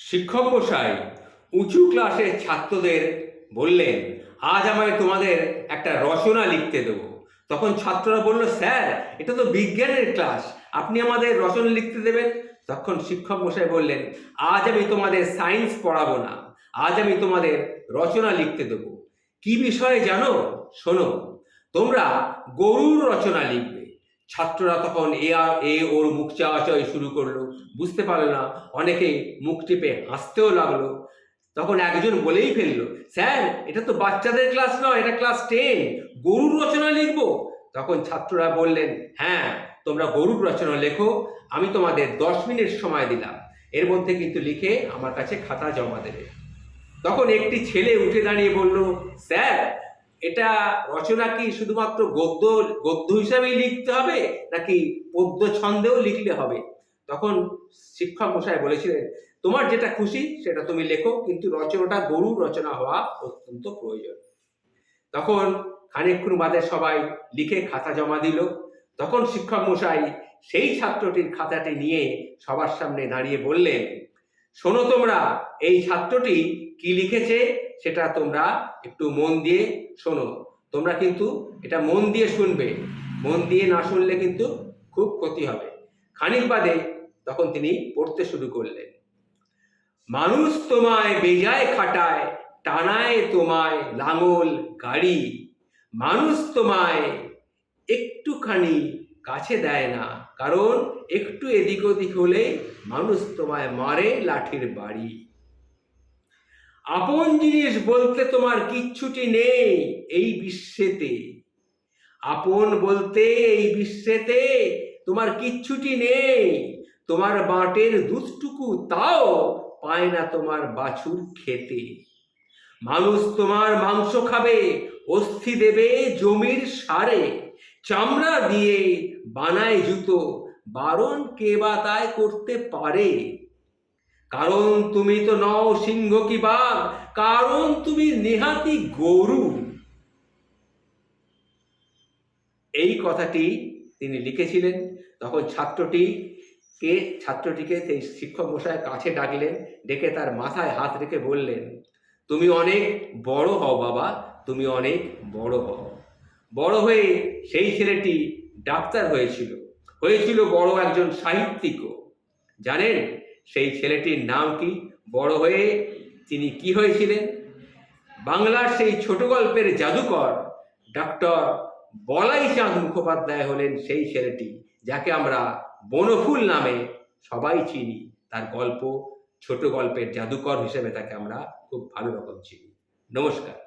শিক্ষক মশাই উঁচু ক্লাসের ছাত্রদের বললেন, আজ আমায় তোমাদের একটা রচনা লিখতে দেবো। তখন ছাত্ররা বলল, স্যার এটা তো বিজ্ঞানের ক্লাস, আপনি আমাদের রচনা লিখতে দেবেন? তখন শিক্ষক মশাই বললেন, আজ আমি তোমাদের সায়েন্স পড়াবো না, আজ আমি তোমাদের রচনা লিখতে দেবো। কি বিষয়ে জানো? শোনো, তোমরা গরুর রচনা লিখবে। ছাত্ররা তখন ওর মুখ চাওয়াচাওয়ি শুরু করলো, বুঝতে পারলো না, অনেকেই মুখ টিপে হাসতেও লাগলো। তখন একজন বলেই ফেললো, স্যার এটা তো বাচ্চাদের ক্লাস নয়, এটা ক্লাস 10, গরুর রচনা লিখবো। তখন ছাত্ররা বললেন, হ্যাঁ তোমরা গরুর রচনা লেখো, আমি তোমাদের 10 মিনিট সময় দিলাম, এর মধ্যে কিন্তু লিখে আমার কাছে খাতা জমা দেবে। তখন একটি ছেলে উঠে দাঁড়িয়ে বলল, স্যার এটা রচনা কি শুধুমাত্র গদ্য গদ্য হিসাবেই লিখতে হবে, নাকি পদ্য ছন্দেও লিখলে হবে? তখন শিক্ষক মশাই বলেছিলেন, তোমার যেটা খুশি সেটা তুমি লেখো, কিন্তু রচনাটা গরুর রচনা হওয়া অত্যন্ত প্রয়োজন। তখন খানিকক্ষণ বাদে সবাই লিখে খাতা জমা দিল। তখন শিক্ষক মশাই সেই ছাত্রটির খাতাটি নিয়ে সবার সামনে দাঁড়িয়ে বললেন, শোনো তোমরা, এই ছাত্রটি কি লিখেছে সেটা তোমরা একটু মন দিয়ে শোনো। তোমরা কিন্তু এটা মন দিয়ে শুনবে, মন দিয়ে না শুনলে কিন্তু খুব ক্ষতি হবে। খানিক বাদে তখন তিনি পড়তে শুরু করলেন, মানুষ তোমায় বেজায় খাটায়, টানায় তোমায় লাঙল গাড়ি, মানুষ তোমায় একটুখানি কাছে দেয় না, কারণ একটু এদিক ওদিক হলে মানুষ তোমায় মারে লাঠির বাড়ি। আপন জিনিস বলতে তোমার কিচ্ছুটি নেই এই বিশ্বেতে, আপন বলতে এই বিশ্বেতে তোমার কিচ্ছুটি নেই, তোমার বাটের দুধটুকু তাও পায় না তোমার বাছুর খেতে। মানুষ তোমার মাংস খাবে, অস্থি দেবে জমির সারে, চামড়া দিয়ে বানায় জুতো, বারণ কে বা তাই করতে পারে? কারণ তুমি তো নও সিংহ কি বাঘ, কারণ তুমি নেহাতি গরু। এই কথাটি তিনি লিখেছিলেন। তখন ছাত্রটিকে সেই শিক্ষক মশাই কাছে ডাকলেন, ডেকে তার মাথায় হাত রেখে বললেন, তুমি অনেক বড় হও বাবা, তুমি অনেক বড় হও। বড় হয়ে সেই ছেলেটি ডাক্তার হয়েছিল বড় একজন সাহিত্যিকও। জানেন সেই ছেলেটির নাম কি? বড় হয়ে তিনি কি হয়েছিলেন? বাংলার সেই ছোট গল্পের জাদুকর ডক্টর বলাই চাঁদ মুখোপাধ্যায় হলেন সেই ছেলেটি, যাকে আমরা বনফুল নামে সবাই চিনি। তার গল্প, ছোট গল্পের জাদুকর হিসেবে তাকে আমরা খুব ভালো রকম চিনি। নমস্কার।